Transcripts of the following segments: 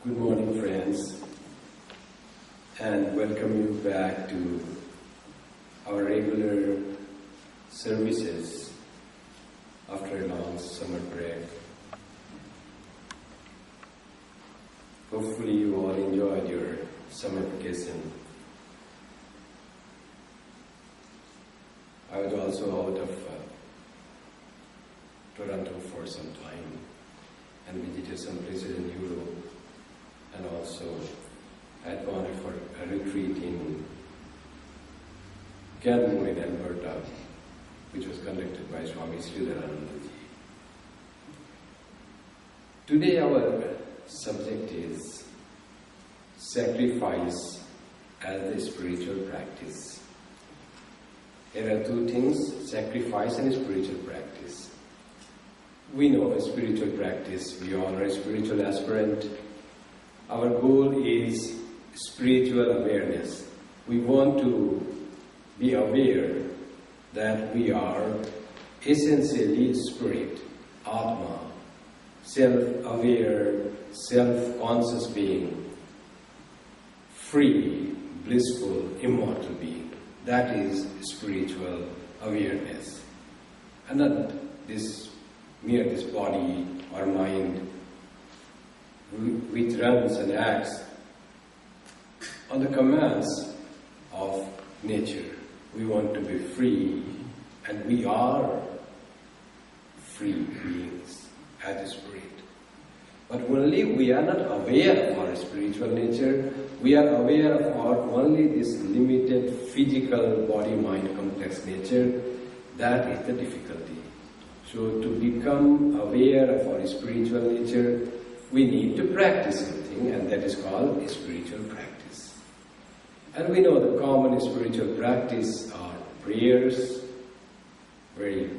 Good morning, friends, and welcome you back to our regular services after a long summer break. Hopefully you all enjoyed your summer vacation. I was also out of Toronto for some time and visited some places in Europe, and also had gone for a retreat in Canmore in Alberta, which was conducted by Swami. Today our subject is sacrifice as a spiritual practice. There are two things, sacrifice and spiritual practice. We know a spiritual practice, we all are a spiritual aspirant. Our goal is spiritual awareness. We want to be aware that we are essentially spirit, Atma, self-aware, self-conscious being, free, blissful, immortal being. That is spiritual awareness. And not this body or mind which runs and acts on the commands of nature. We want to be free, and we are free beings as a spirit. But only we are not aware of our spiritual nature, we are aware of our only this limited physical body-mind complex nature. That is the difficulty. So to become aware of our spiritual nature, we need to practice something, and that is called a spiritual practice. And we know the common spiritual practice are prayers, very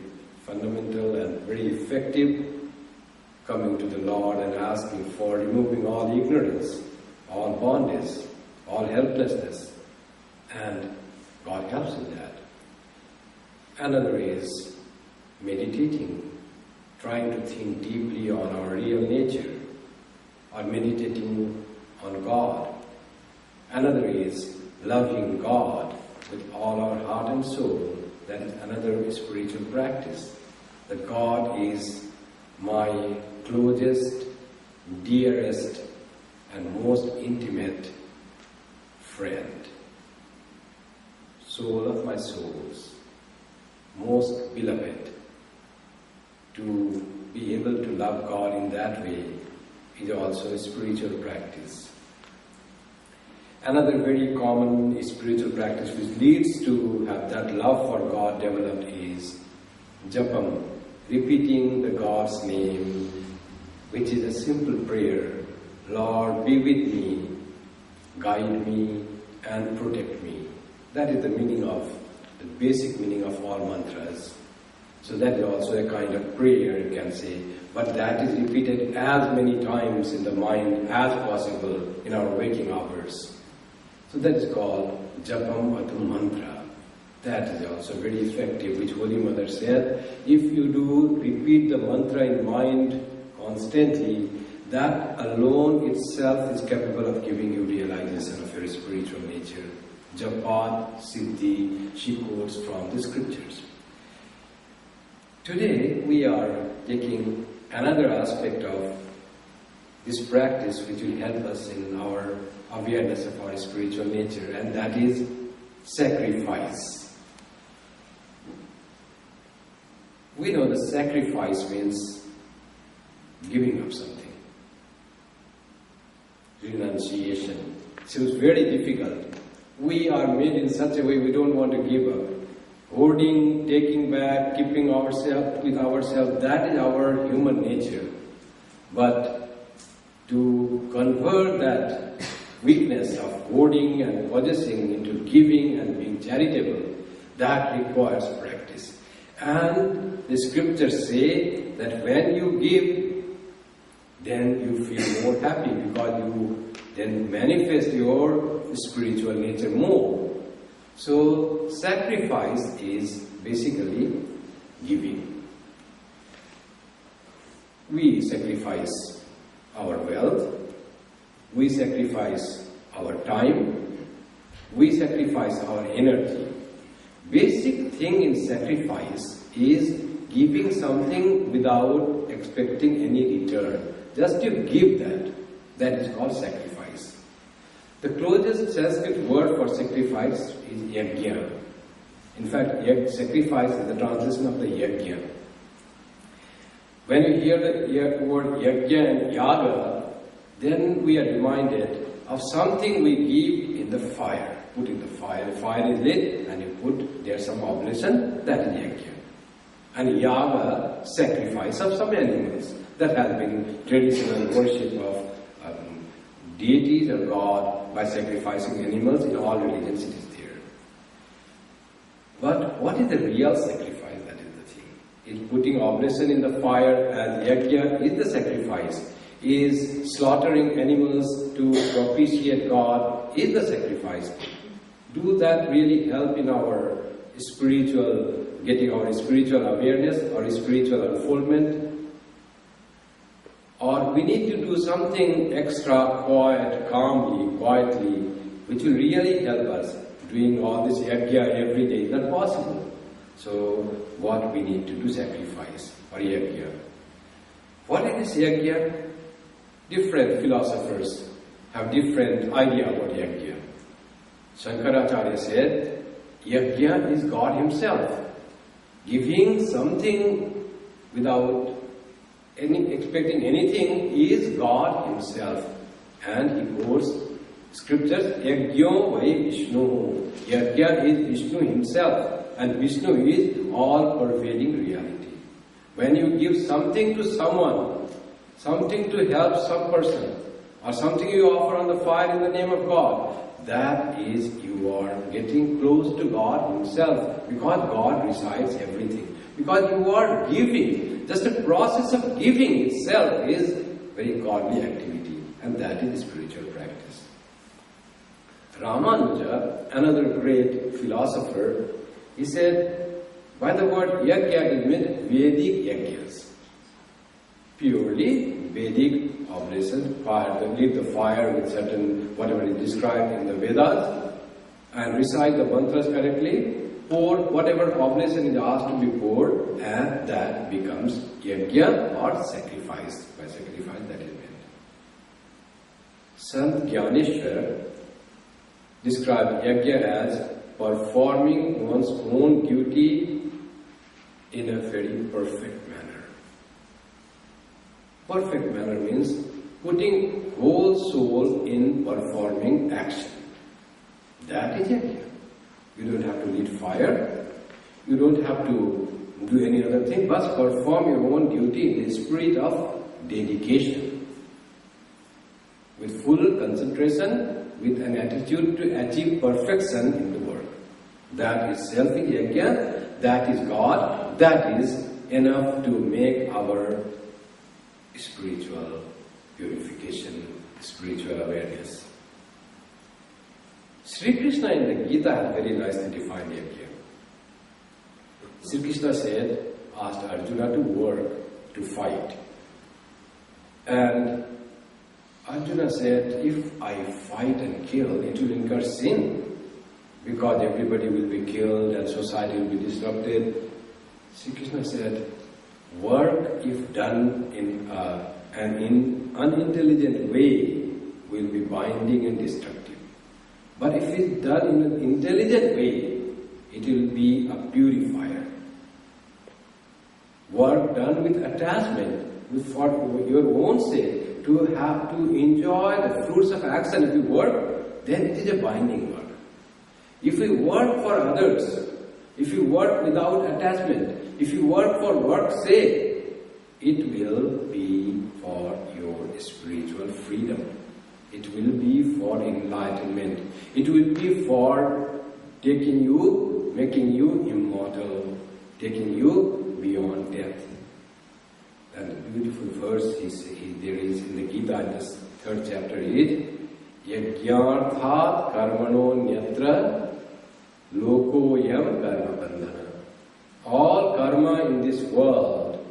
fundamental and very effective, coming to the Lord and asking for removing all ignorance, all bondage, all helplessness, and God helps in that. Another is meditating, trying to think deeply on our real nature, or meditating on God. Another is loving God with all our heart and soul. That is another spiritual practice. That God is my closest, dearest, and most intimate friend. Soul of my souls, most beloved. To be able to love God in that way is also a spiritual practice. Another very common spiritual practice which leads to have that love for God developed is japam, repeating the God's name, which is a simple prayer. Lord, be with me, guide me, and protect me. That is the basic meaning of all mantras. So that is also a kind of prayer, you can say. But that is repeated as many times in the mind as possible in our waking hours. So that is called japam or the mantra. That is also very effective, which Holy Mother said, if you do repeat the mantra in mind constantly, that alone itself is capable of giving you realization of your spiritual nature. Japat, Siddhi, she quotes from the scriptures. Today we are taking another aspect of this practice which will help us in our awareness of our spiritual nature, and that is sacrifice. We know that sacrifice means giving up something. Renunciation. So it's very difficult. We are made in such a way we don't want to give up. Hoarding, taking back, keeping ourselves with ourselves, that is our human nature. But to convert that weakness of hoarding and possessing into giving and being charitable, that requires practice. And the scriptures say that when you give, then you feel more happy because you then manifest your spiritual nature more. So sacrifice is basically giving. We sacrifice our wealth, we sacrifice our time, we sacrifice our energy. Basic thing in sacrifice is giving something without expecting any return. Just you give that. That is called sacrifice. The closest Sanskrit word for sacrifice is yajna. In fact, sacrifice is the translation of the yajna. When we hear the word yajna and yaga, then we are reminded of something we give in the fire. Put in the fire. The fire is lit and you put there some oblation, that is yajna. And yaga, sacrifice of some animals. That has been traditional worship of deities or God by sacrificing animals. In all religions it is there. But what is the real sacrifice? That is the thing. Is putting oblation in the fire as yajna is the sacrifice. Is slaughtering animals to propitiate God is the sacrifice. Do that really help in our spiritual, getting our spiritual awareness or spiritual unfoldment? Or we need to do something extra, quiet, calmly, quietly, which will really help us. Doing all this yajna every day is not possible. So what we need to do, sacrifice or yajna. What is this yajna? Different philosophers have different idea about yajna. Shankaracharya said, yajna is God Himself. Giving something without expecting anything is God Himself. And he quotes scriptures, Yajna vai Vishnu. Yajna is Vishnu Himself. And Vishnu is all-pervading reality. When you give something to someone, something to help some person, or something you offer on the fire in the name of God, that is, you are getting close to God Himself, because God resides everything. Because you are giving. Just the process of giving itself is very godly activity, and that is spiritual practice. Ramanuja, another great philosopher, he said, by the word yajna, it meant Vedic yajnas. Purely Vedic oblations, fire, leave the fire with certain, whatever is described in the Vedas, and recite the mantras correctly, pour whatever oblation is asked to be poured, and that becomes yajna or sacrifice. By sacrifice, that is meant. Sant Gyaneshwar described yajna as performing one's own duty in a very perfect manner. Perfect manner means putting whole soul in performing action. That is yajna. You don't have to light fire. You don't have to do any other thing, but perform your own duty in the spirit of dedication. With full concentration, with an attitude to achieve perfection in the work. That is self-yajna, that is God, that is enough to make our spiritual purification, spiritual awareness. Sri Krishna in the Gita has very nicely defined yajna. Sri Krishna said, asked Arjuna to work, to fight. And Arjuna said, if I fight and kill, it will incur sin. Because everybody will be killed and society will be disrupted. Sri Krishna said, work if done in an unintelligent way will be binding and destructive. But if it's done in an intelligent way, it will be a purifier. Work done with attachment, for your own sake, to have to enjoy the fruits of action. If you work, then it is a binding work. If you work for others, if you work without attachment, if you work for work's sake, it will be for your spiritual freedom. It will be for enlightenment. It will be for taking you, making you immortal, taking you beyond death. And a beautiful verse there is in the Gita, in this 3rd chapter, is Yajnarthat karmano nyatra loko yam karma bandhana. All karma in this world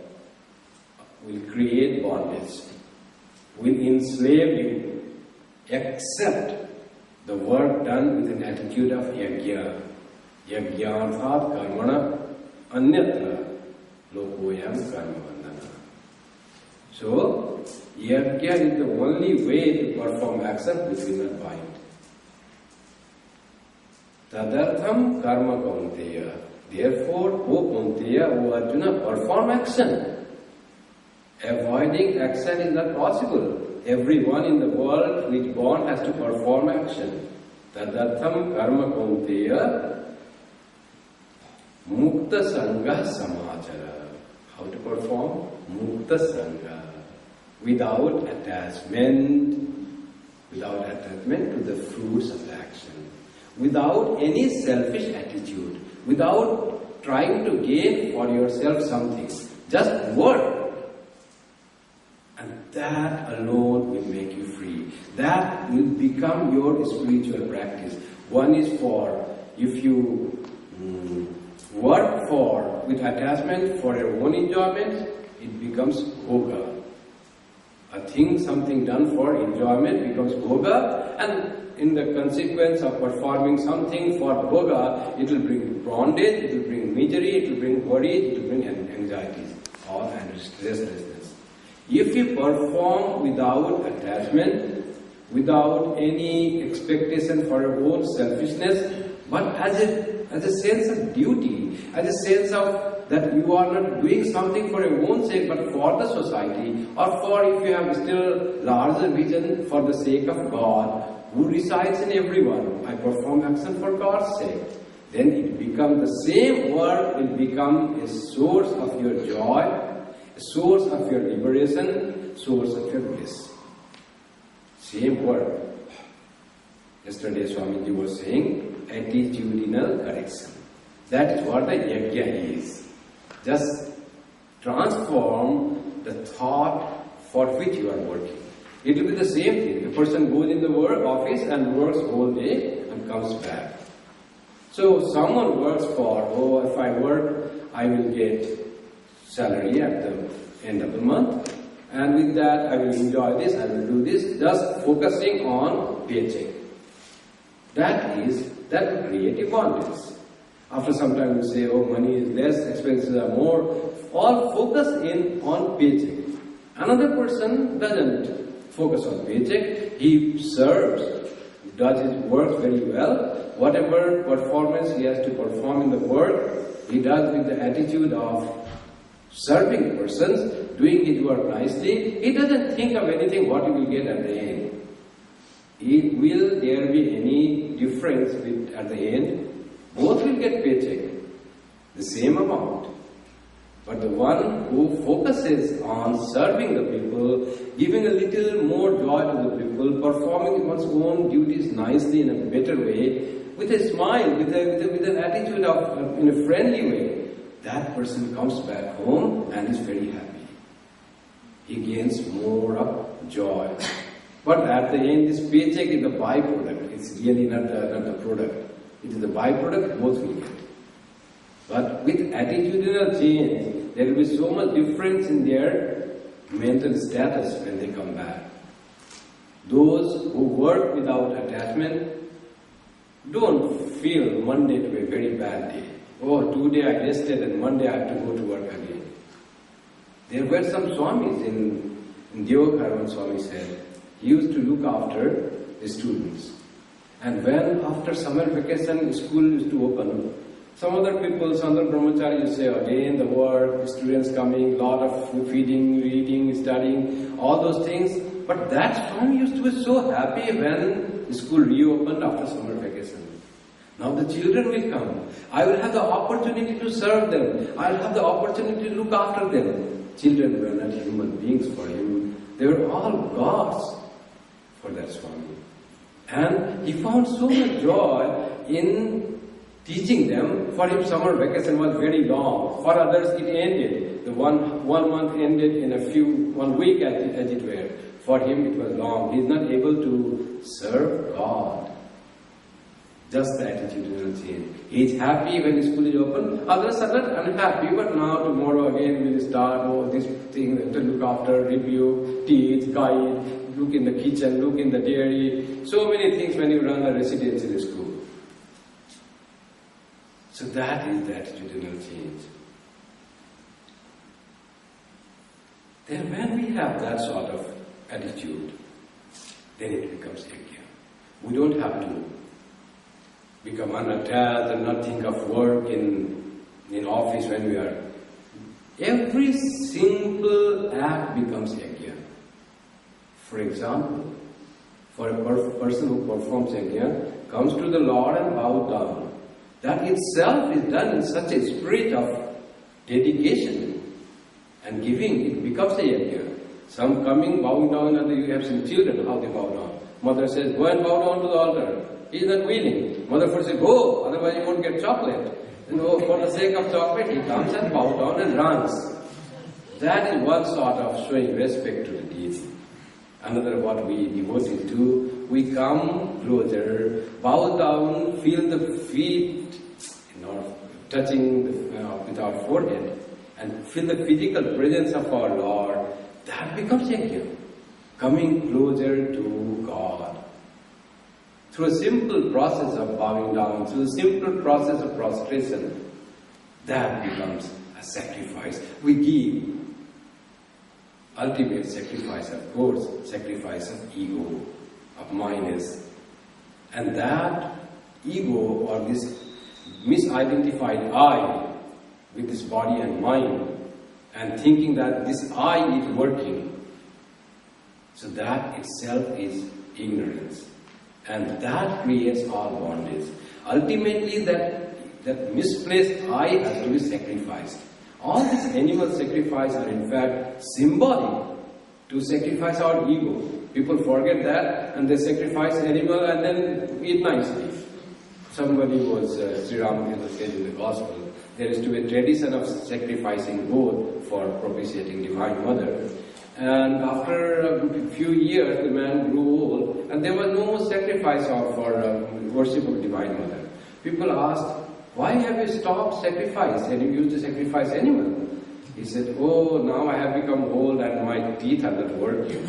will create bondage, will enslave you. Accept the work done with an attitude of yajna. Yajnarthat karmana anyatra lokoyam karmavandana. So, yajna is the only way to perform action within the mind. Tadartham karma kaunteya. Therefore, O Kaunteya, O Arjuna, perform action. Avoiding action is not possible. Everyone in the world who is born has to perform action. Tadartham karma kaunteya mukta sangha samachara. How to perform? Mukta sangha. Without attachment to the fruits of the action. Without any selfish attitude. Without trying to gain for yourself something. Just work. And that alone will make you free. That will become your spiritual practice. One is for, if you work for, with attachment for your own enjoyment, it becomes bhoga. Something done for enjoyment becomes bhoga, and in the consequence of performing something for bhoga, it will bring bondage, it will bring misery, it will bring worry, it will bring anxieties, all and restlessness. If you perform without attachment, without any expectation for your own selfishness, but as a sense of duty, as a sense of that you are not doing something for your own sake, but for the society, or for, if you have still larger vision, for the sake of God, who resides in everyone. I perform action for God's sake. Then it becomes the same work will become a source of your joy, a source of your liberation, source of your bliss. Same work. Yesterday Swamiji was saying attitudinal correction. That is what the yajna is. Just transform the thought for which you are working. It will be the same thing. The person goes in the work office and works all day and comes back. So someone works for, if I work, I will get salary at the end of the month, and with that I will enjoy this, I will do this, just focusing on paycheck. That will create abundance. After some time you say, money is less, expenses are more, all focus in on paycheck. Another person doesn't focus on paycheck, he serves, does his work very well. Whatever performance he has to perform in the work, he does with the attitude of serving persons, doing his work nicely. He doesn't think of anything what he will get at the end. Will there be any difference at the end? Both will get paycheck, the same amount. But the one who focuses on serving the people, giving a little more joy to the people, performing one's own duties nicely in a better way, with a smile, with an attitude of, in a friendly way, that person comes back home and is very happy. He gains more of joy. But at the end, this paycheck is the byproduct. It's really not the product. It is the byproduct both will get. But with attitudinal change, there will be so much difference in their mental status when they come back. Those who work without attachment don't feel Monday to be a very bad day. Today I rested and Monday I have to go to work again. There were some Swamis in Deokarman. Swami said, he used to look after the students. And when after summer vacation school used to open, some other people, some other brahmachari used to say, again the work, students coming, lot of feeding, reading, studying, all those things. But that Swami used to be so happy when school reopened after summer vacation. Now the children will come. I will have the opportunity to serve them. I will have the opportunity to look after them. Children were not human beings for him. They were all gods for that Swami. And he found so much joy in teaching them. For him, summer vacation was very long. For others, it ended. The one month ended in 1 week as it were. For him, it was long. He is not able to serve God. Just the attitudinal change. He is happy when school is open. Others are not unhappy, but now tomorrow again we will start, this thing to look after, review, teach, guide, look in the kitchen, look in the dairy, so many things when you run a residential school. So that is the attitudinal change. Then when we have that sort of attitude, then it becomes yajna. We don't have to become unattached and not think of work in office when we are. Every simple act becomes yajna. For example, for a person who performs yajna, comes to the Lord and bows down, that itself is done in such a spirit of dedication and giving, it becomes a yajna. Some coming, bowing down, and you have some children, how they bow down. Mother says, go and bow down to the altar. He is not willing. Mother first says, go, otherwise you won't get chocolate. And for the sake of chocolate, he comes and bows down and runs. That is one sort of showing respect to the deity. Another what we devotees do, we come closer, bow down, feel the feet, touching with our forehead, and feel the physical presence of our Lord. That becomes yajna. Coming closer to God. Through a simple process of bowing down, through a simple process of prostration, that becomes a sacrifice. We give ultimate sacrifice, of course, sacrifice of ego, of minus. And that ego or this misidentified I with this body and mind, and thinking that this I is working, so that itself is ignorance. And that creates all bondage. Ultimately, that misplaced I has to be sacrificed. All these animal sacrifices are in fact symbolic to sacrifice our ego. People forget that and they sacrifice animal and then eat nicely. Somebody was, Sri Ramakrishna said in the Gospel, there is to be a tradition of sacrificing goat for propitiating Divine Mother. And after a few years, the man grew old, and there was no more sacrifice for worship of Divine Mother. People asked, why have you stopped sacrifice and you used to sacrifice animal? He said, oh, now I have become old and my teeth are not working. It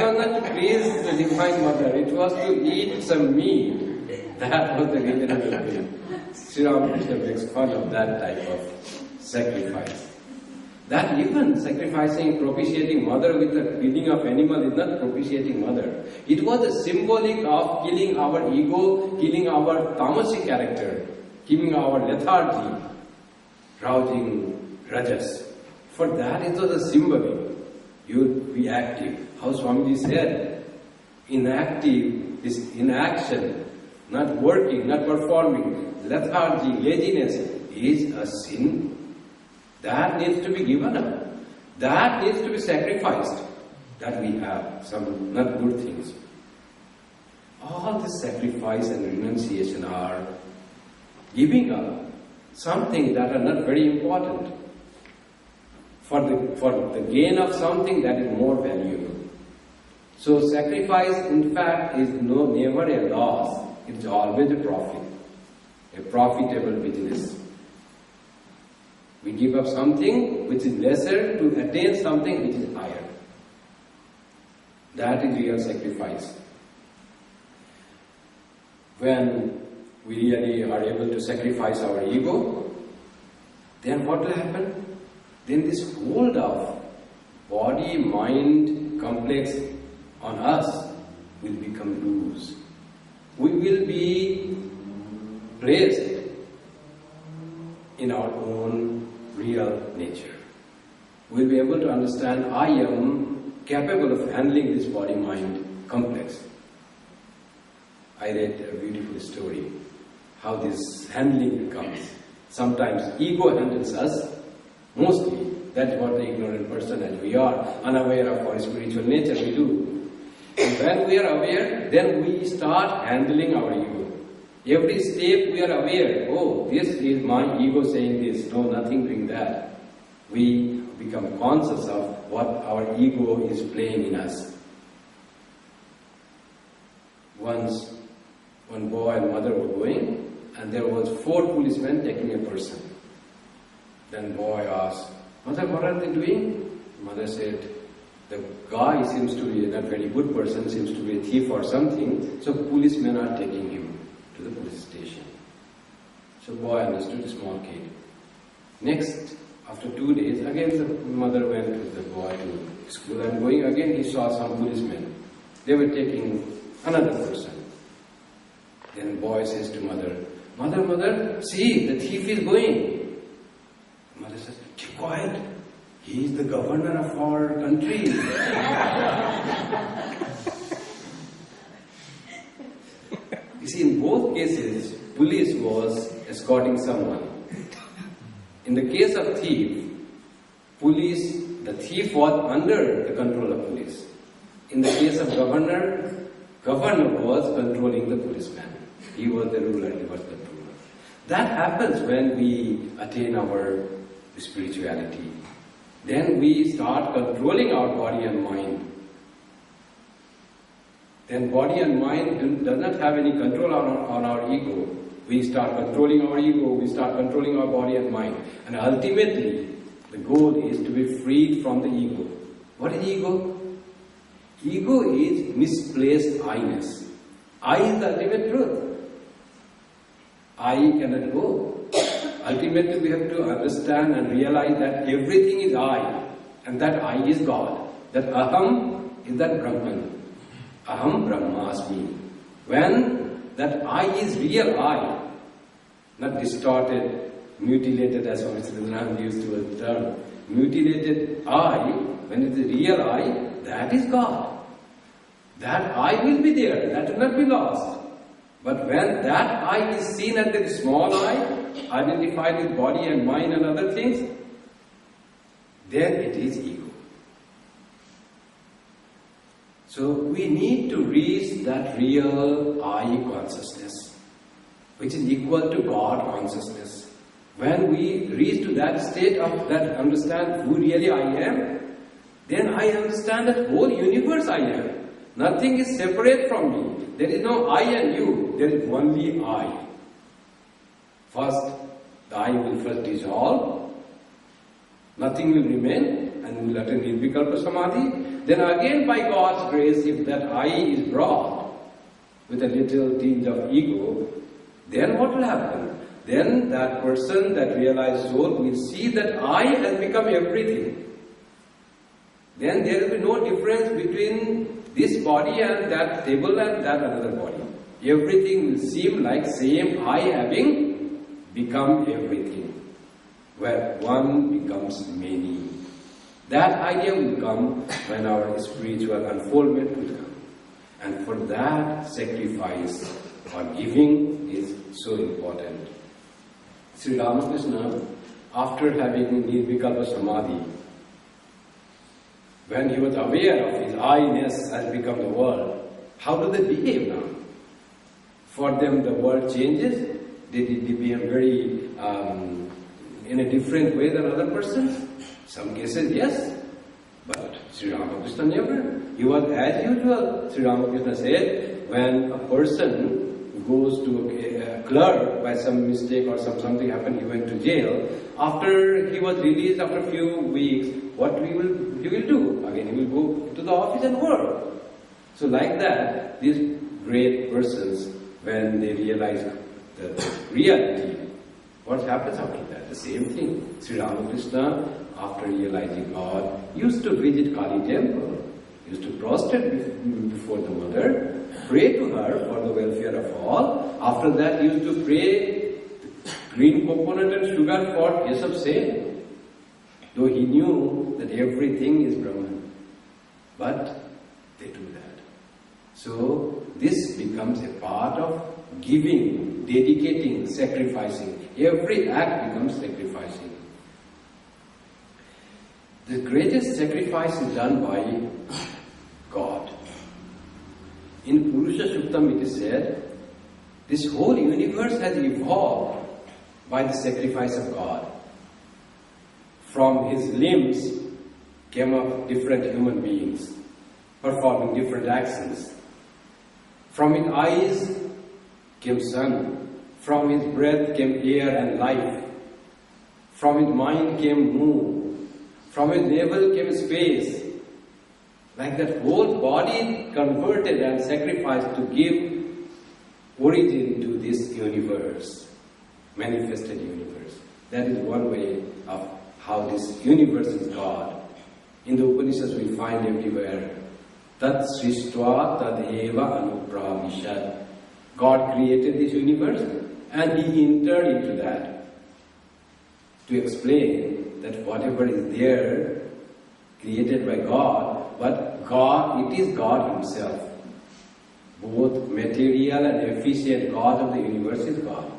was not to please the Divine Mother, it was to eat some meat. That was the reason of it. Sri Ramakrishna makes fun of that type of sacrifice. That even sacrificing, propitiating mother with the killing of animal is not propitiating mother. It was a symbolic of killing our ego, killing our tamasic character, killing our lethargy, rousing rajas. For that it was a symbolic. You be active. How Swamiji said, inactive is inaction, not working, not performing. Lethargy, laziness is a sin. That needs to be given up. That needs to be sacrificed. That we have some not good things. All this sacrifice and renunciation are giving up something that are not very important for the gain of something that is more valuable. So sacrifice in fact is never a loss. It's always a profit. A profitable business. We give up something which is lesser to attain something which is higher. That is real sacrifice. When we really are able to sacrifice our ego, then what will happen? Then this hold of body-mind complex on us will become loose. We will be placed in our own real nature. We'll be able to understand I am capable of handling this body-mind complex. I read a beautiful story, how this handling becomes. Sometimes ego handles us, mostly. That's what the ignorant person as we are, unaware of our spiritual nature, we do. And when we are aware, then we start handling our ego. Every step we are aware, oh, this is my ego saying this, no, nothing doing that. We become conscious of what our ego is playing in us. Once, one boy and mother were going, and there was 4 policemen taking a person. Then boy asked, Mother, what are they doing? Mother said, the guy seems to be a not very good person, seems to be a thief or something, so policemen are taking him to the police station. So boy understood, a small kid. Next, after 2 days, again the mother went with the boy to school, and going again he saw some policemen. They were taking another person. Then boy says to mother, Mother, see, the thief is going. Mother says, keep quiet. He is the governor of our country. You see, in both cases, police was escorting someone. In the case of thief, the thief was under the control of police. In the case of governor was controlling the policeman. He was the ruler, he was the ruler. That happens when we attain our spirituality. Then we start controlling our body and mind. Then body and mind does not have any control on our ego. We start controlling our ego, we start controlling our body and mind. And ultimately, the goal is to be freed from the ego. What is ego? Ego is misplaced I-ness. I is the ultimate truth. I cannot go. Ultimately, we have to understand and realize that everything is I, and that I is God. That Aham is that Brahman. Aham Brahmasmi. When that I is real I, not distorted, mutilated, as Swami used to the term, mutilated I, when it is real I, that is God. That I will be there, that will not be lost. But when that I is seen as the small I, identified with body and mind and other things, then it is ego. So we need to reach that real I consciousness, which is equal to God consciousness. When we reach to that state of that understand who really I am, then I understand that whole universe I am. Nothing is separate from me. There is no I and you. There is only I. First, the I will first dissolve. Nothing will remain and will attain Nirvikalpa Samadhi. Then again by God's grace, if that I is brought with a little tinge of ego, then what will happen? Then that person, that realized soul, will see that I has become everything. Then there will be no difference between this body and that table and that another body. Everything will seem like same I having become everything, where one becomes many. That idea will come when our spiritual unfoldment will come. And for that, sacrifice or giving is so important. Sri Ramakrishna, after having Nirvikalpa Samadhi, when he was aware of his I-ness has become the world, how do they behave now? For them the world changes, they behave very in a different way than other persons. Some cases yes, but Sri Ramakrishna never. He was as usual. Sri Ramakrishna said, when a person goes to a clerk by some mistake or something happened, he went to jail. After he was released after a few weeks, what he will do? Again, he will go to the office and work. So like that, these great persons, when they realize the reality, what happens after that? The same thing. Sri Ramakrishna, after realizing God, used to visit Kali temple, used to prostrate before the mother, pray to her for the welfare of all. After that, he used to pray green coconut and sugar for Keshav Sen, though he knew that everything is Brahman. But they do that. So this becomes a part of giving, dedicating, sacrificing. Every act becomes sacrificing. The greatest sacrifice is done by God. In Purusha Suktam it is said, this whole universe has evolved by the sacrifice of God. From his limbs came up different human beings, performing different actions. From his eyes came sun. From his breath came air and life. From his mind came moon. From his navel came space. Like that whole body converted and sacrificed to give origin to this universe, manifested universe. That is one way of how this universe is God. In the Upanishads we find everywhere, Tat Srishtva Tad Eva Anupravishad. God created this universe and He entered into that to explain that whatever is there, created by God, but God, it is God Himself. Both material and efficient God of the universe is God.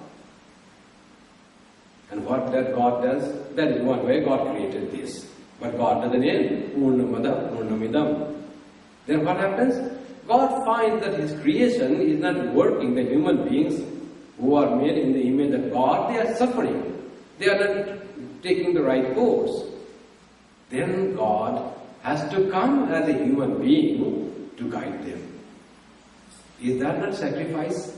And what that God does, that is one way God created this. But God doesn't end. Purnamada Purnamidam. Then what happens? God finds that His creation is not working. The human beings who are made in the image of God, they are suffering. They are not taking the right course. Then God has to come as a human being to guide them. Is that not sacrifice?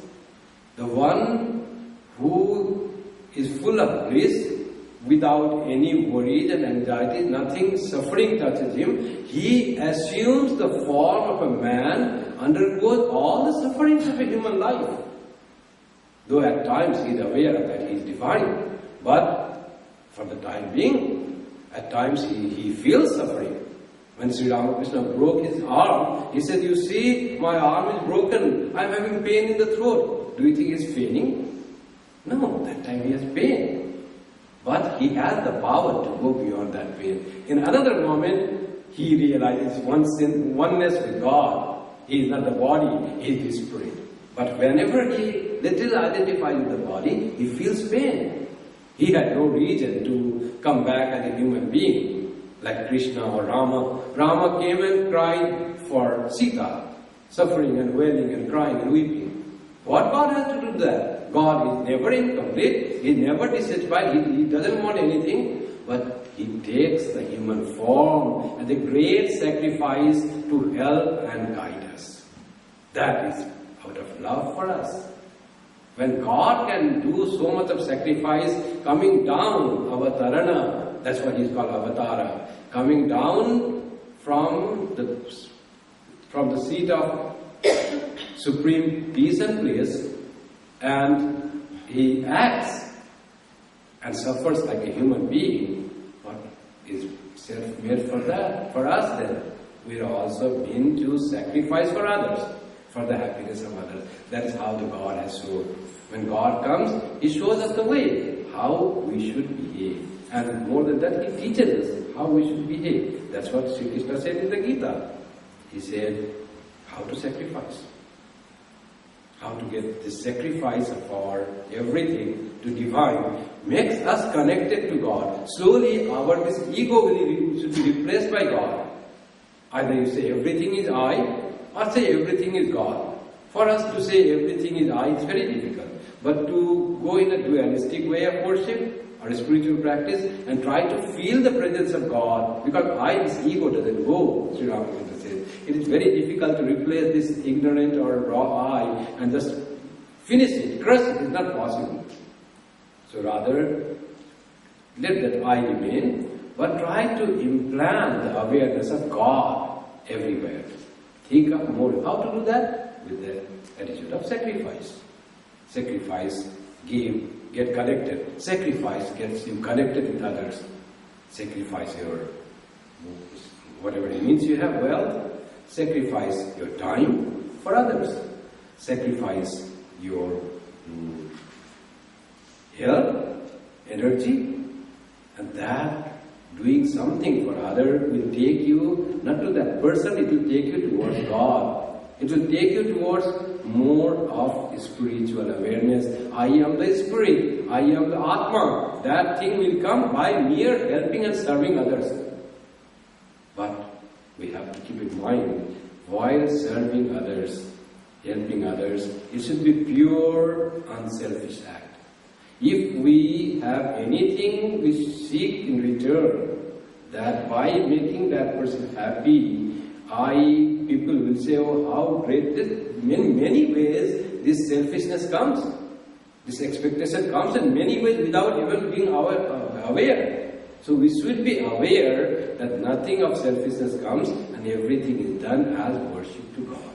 The one who is full of bliss, without any worries and anxieties, nothing suffering touches him, he assumes the form of a man, undergoes all the sufferings of a human life. Though at times he is aware that he is divine, but for the time being, at times he feels suffering. When Sri Ramakrishna broke his arm, he said, "You see, my arm is broken, I am having pain in the throat." Do you think he is feigning? No, that time he has pain. But he has the power to go beyond that pain. In another moment, he realizes oneness with God. He is not the body, he is the spirit. But whenever he little identifies with the body, he feels pain. He had no reason to come back as a human being, like Krishna or Rama. Rama came and cried for Sita, suffering and wailing and crying and weeping. What God has to do that? God is never incomplete, He is never dissatisfied, He doesn't want anything, but He takes the human form as a great sacrifice to help and guide us. That is out of love for us. When God can do so much of sacrifice, coming down, avatarana, that's what is called avatara, coming down from the seat of supreme peace and bliss, and He acts and suffers like a human being. What is self-made for that? For us then, we are also meant to sacrifice for others, for the happiness of others. That is how the God has shown. When God comes, He shows us the way, how we should behave. And more than that, He teaches us how we should behave. That's what Sri Krishna said in the Gita. He said, how to sacrifice. How to get the sacrifice of our everything to divine makes us connected to God. Slowly this ego should be replaced by God. Either you say everything is I, or say everything is God. For us to say everything is I, it's very difficult. But to go in a dualistic way of worship or a spiritual practice and try to feel the presence of God, because this ego doesn't go, Sri Ramakrishna says. It is very difficult to replace this ignorant or raw I and just finish it, crush it. It's not possible. So rather, let that I remain, but try to implant the awareness of God everywhere. Think of more. How to do that? With the attitude of sacrifice. Sacrifice, give, get connected. Sacrifice gets you connected with others. Sacrifice your whatever it means you have, wealth. Sacrifice your time for others. Sacrifice your health, energy, and that doing something for others will take you not to that person, it will take you towards God. It will take you towards more of spiritual awareness. I am the spirit, I am the Atma. That thing will come by mere helping and serving others. But we have to keep in mind, while serving others, helping others, it should be pure, unselfish act. If we have anything we seek in return, that by making that person happy, people will say, oh, how great this. In many ways, this selfishness comes. This expectation comes in many ways without even being aware. So we should be aware that nothing of selfishness comes and everything is done as worship to God.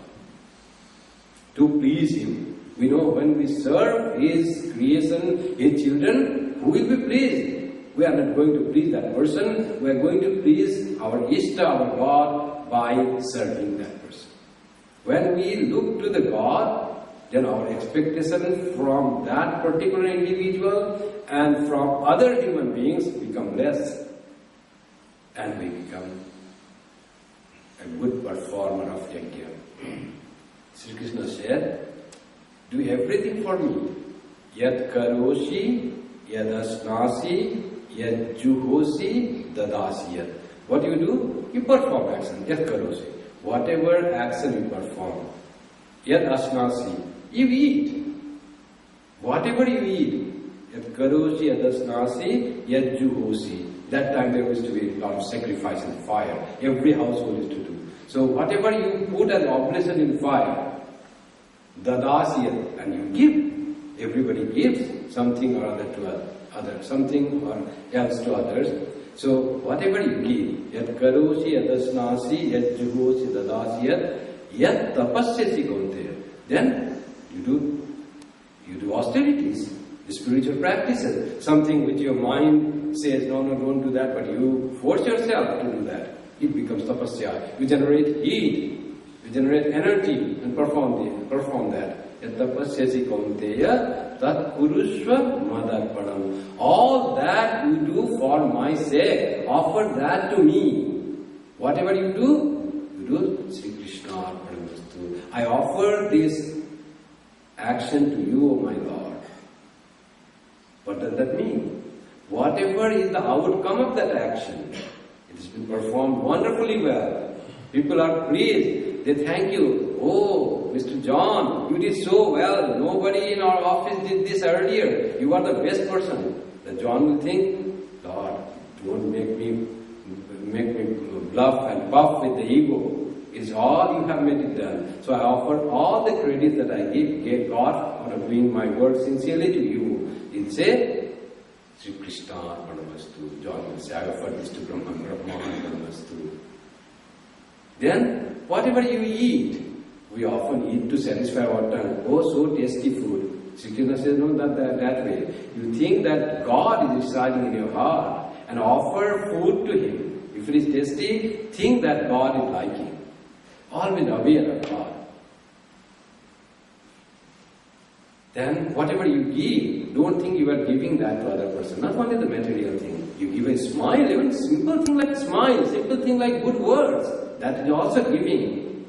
To please Him. We know when we serve His creation, His children, who will be pleased? We are not going to please that person, we are going to please our Ishta, our God, by serving that person. When we look to the God, then our expectation from that particular individual and from other human beings become less. And we become a good performer of yajna. Sri Krishna said, do everything for me. Yat karoshi, yad asnasi, yad juhosi, dadasi yat. What do? You perform action. Yat karoshi. Whatever action you perform. Yad asnasi. You eat. Whatever you eat. Yat karoshi, yad asnasi, yad juhosi. That time there used to be a lot of sacrifice in fire. Every household used to do. So whatever you put as oblation in fire, dadasiyat, and you give. Everybody gives something or other to others, something or else to others. So whatever you give, yat karoshi, yat asnasi, yat juhosi, dadasiyat, yat tapasyasi kaunteya. Then you do austerities, spiritual practices, something which your mind says, no, don't do that, but you force yourself to do that. It becomes tapasya. You generate heat, you generate energy and perform that. Yat tapasyasi kaunteya tat kurushva madarpanam. All that you do for my sake, offer that to me. Whatever you do Sri Krishna Arpanamastu. I offer this action to you, O my Lord. What does that mean? Whatever is the outcome of that action, it has been performed wonderfully well. People are pleased. They thank you. Oh, Mr. John, you did so well. Nobody in our office did this earlier. You are the best person. The John will think, Lord, don't make me bluff and puff with the ego. It's all you have made it done. So I offer all the credit that I gave God for doing my work sincerely to you. He'll say, Sri Krishna Arpanamastu. John will say, I offer this to Brahma Arpanamastu. Then, whatever you eat, we often eat to satisfy our tongue. Oh, so tasty food. Sri Krishna says, no, not that way. You think that God is residing in your heart and offer food to Him. If it is tasty, think that God is liking. Always aware of God. Then, whatever you give, don't think you are giving that to other person. Not only the material thing. You give a smile, even simple thing like smile, simple thing like good words. That is also giving.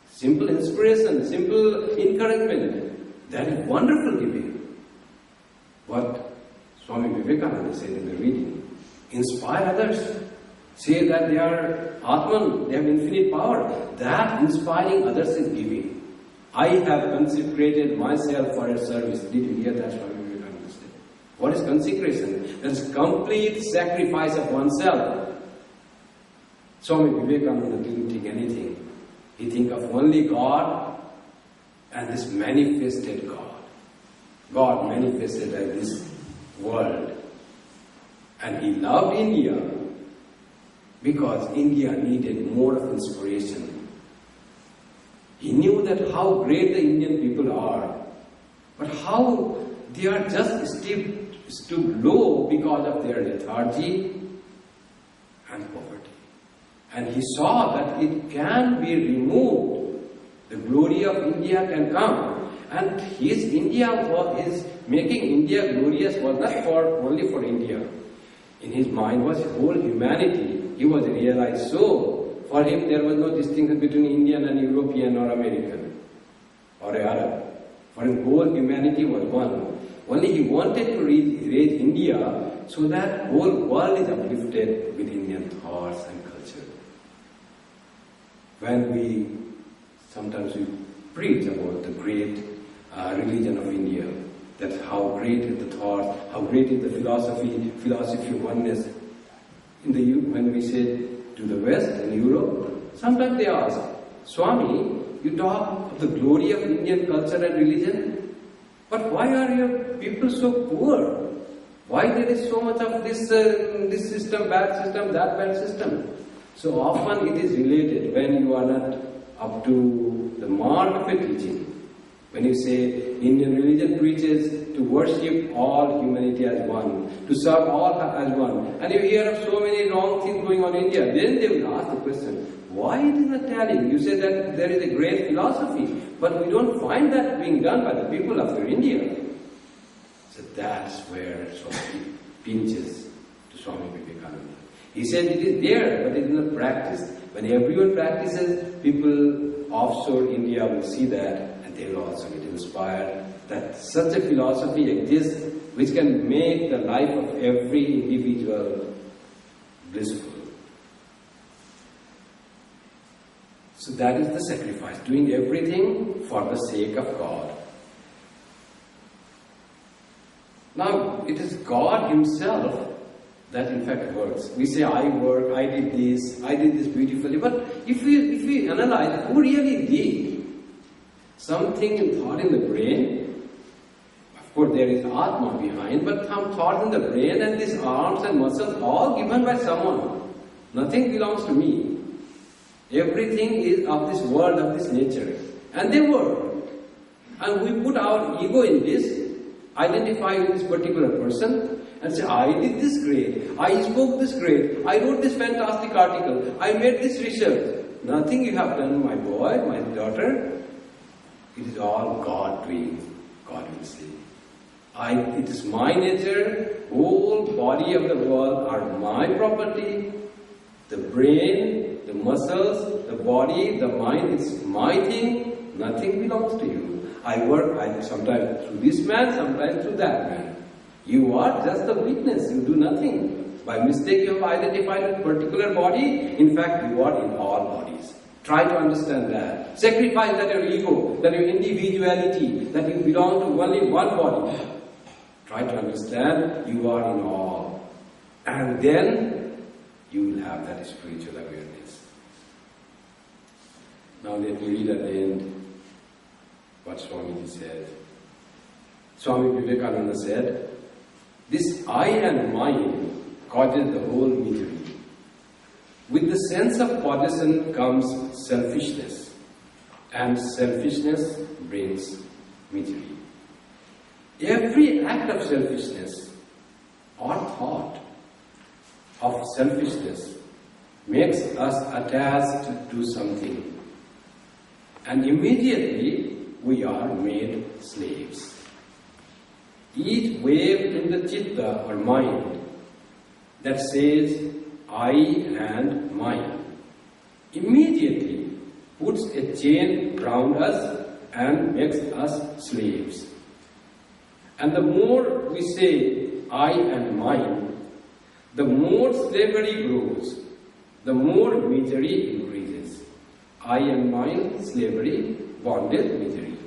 Simple inspiration, simple encouragement. That is wonderful giving. What Swami Vivekananda said in the reading. Inspire others. Say that they are Atman, they have infinite power. That inspiring others is giving. I have consecrated myself for a service. Did you hear that, Swami Vivekananda said? What is consecration? That is complete sacrifice of oneself. Swami Vivekananda didn't think anything. He think of only God and this manifested God. God manifested in this world. And he loved India because India needed more of inspiration. He knew that how great the Indian people are, but how they are just stood low because of their lethargy and poverty. And he saw that it can be removed. The glory of India can come. And his making India glorious was not only for India. In his mind was whole humanity. He was realized so. For him there was no distinction between Indian and European or American or Arab. For him whole humanity was one. Only he wanted to raise India so that whole world is uplifted with Indian thoughts and culture. When sometimes we preach about the great religion of India, that how great is the thought, how great is the philosophy of oneness. When we say to the West and Europe, sometimes they ask, Swami, you talk of the glory of Indian culture and religion, but why are your people so poor? Why Why there is so much of this system, bad system, that bad system? So often it is related when you are not up to the mark of a teaching. When you say Indian religion preaches to worship all humanity as one, to serve all as one, and you hear of so many wrong things going on in India, then they will ask the question, why it is not telling? You say that there is a great philosophy, but we don't find that being done by the people of India. So that's where Swami pinches to Swami Vivekananda. He said it is there, but it is not practiced. When everyone practices, people offshore India will see that and they will also get inspired that such a philosophy exists which can make the life of every individual blissful. So that is the sacrifice, doing everything for the sake of God. Now, it is God Himself that in fact works. We say, I work, I did this beautifully. But if we analyze, who really did? Something in thought in the brain. Of course, there is Atma behind, but some thought in the brain and these arms and muscles, all given by someone. Nothing belongs to me. Everything is of this world, of this nature. And they work. And we put our ego in this, identify with this particular person, and say, I did this great, I spoke this great, I wrote this fantastic article, I made this research. Nothing you have done, my boy, my daughter. It is all God doing, God will say. It is my nature, whole body of the world are my property. The brain, the muscles, the body, the mind, it's my thing. Nothing belongs to you. I work sometimes through this man, sometimes through that man. You are just a witness, you do nothing. By mistake you have identified a particular body, in fact you are in all bodies. Try to understand that. Sacrifice that your ego, that your individuality, that you belong to only one body. Try to understand you are in all. And then you will have that spiritual awareness. Now let me read at the end what Swami said. Swami Vivekananda said, this I and mine causes the whole misery. With the sense of possession comes selfishness, and selfishness brings misery. Every act of selfishness or thought of selfishness makes us attached to something, and immediately we are made slaves. Each wave in the chitta or mind that says I and mine immediately puts a chain around us and makes us slaves. And the more we say I and mine, the more slavery grows, the more misery increases. I and mine, slavery, bondage, misery.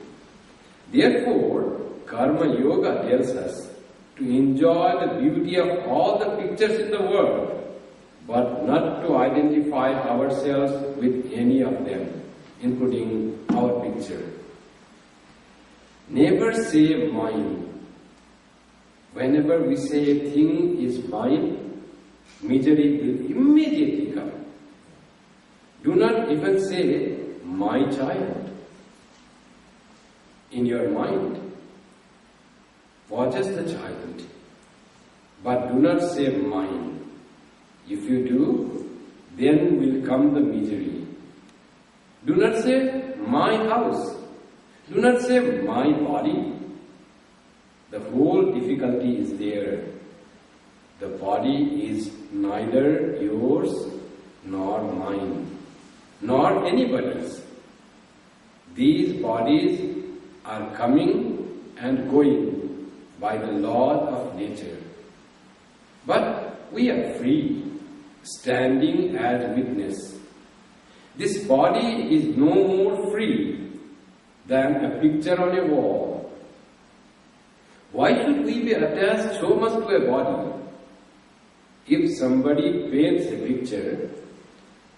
Therefore, Karma Yoga tells us to enjoy the beauty of all the pictures in the world, but not to identify ourselves with any of them, including our picture. Never say mine. Whenever we say a thing is mine, misery will immediately come. Do not even say my child in your mind. Possess the child, but do not say mine. If you do, then will come the misery. Do not say my house. Do not say my body. The whole difficulty is there. The body is neither yours nor mine, nor anybody's. These bodies are coming and going by the law of nature. But we are free, standing as witness. This body is no more free than a picture on a wall. Why should we be attached so much to a body? If somebody paints a picture,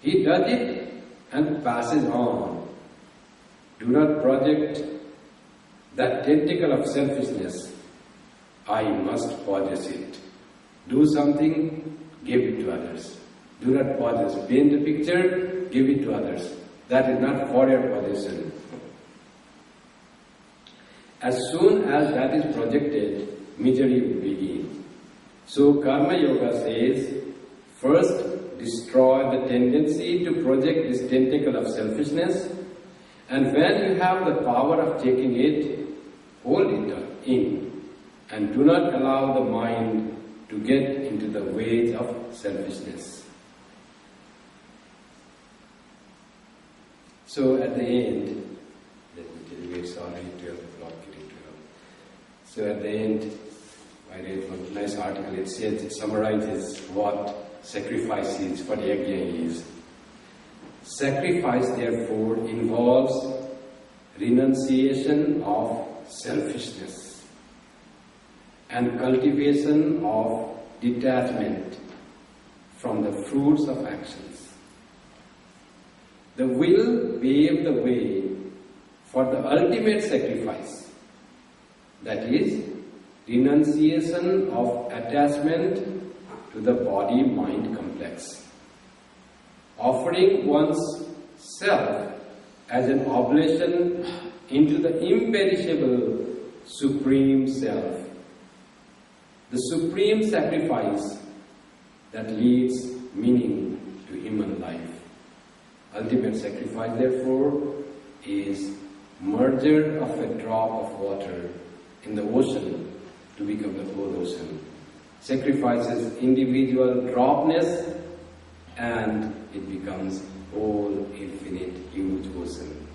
he does it and passes on. Do not project that tentacle of selfishness. I must possess it. Do something, give it to others. Do not possess. Paint a picture, give it to others. That is not for your possession. As soon as that is projected, misery will begin. So Karma Yoga says, first destroy the tendency to project this tentacle of selfishness, and when you have the power of taking it, hold it in, and do not allow the mind to get into the ways of selfishness. So at the end, let me tell you, it's already 12 o'clock, getting 12. So at the end, I read one nice article. It says, it summarizes what sacrifice is, what yajna is. Sacrifice, therefore, involves renunciation of selfishness and cultivation of detachment from the fruits of actions. The will pave the way for the ultimate sacrifice, that is, renunciation of attachment to the body-mind complex. Offering one's self as an oblation into the imperishable Supreme Self. The supreme sacrifice that leads meaning to human life. Ultimate sacrifice, therefore, is merger of a drop of water in the ocean to become the whole ocean. Sacrifices individual dropness and it becomes whole, infinite, huge ocean.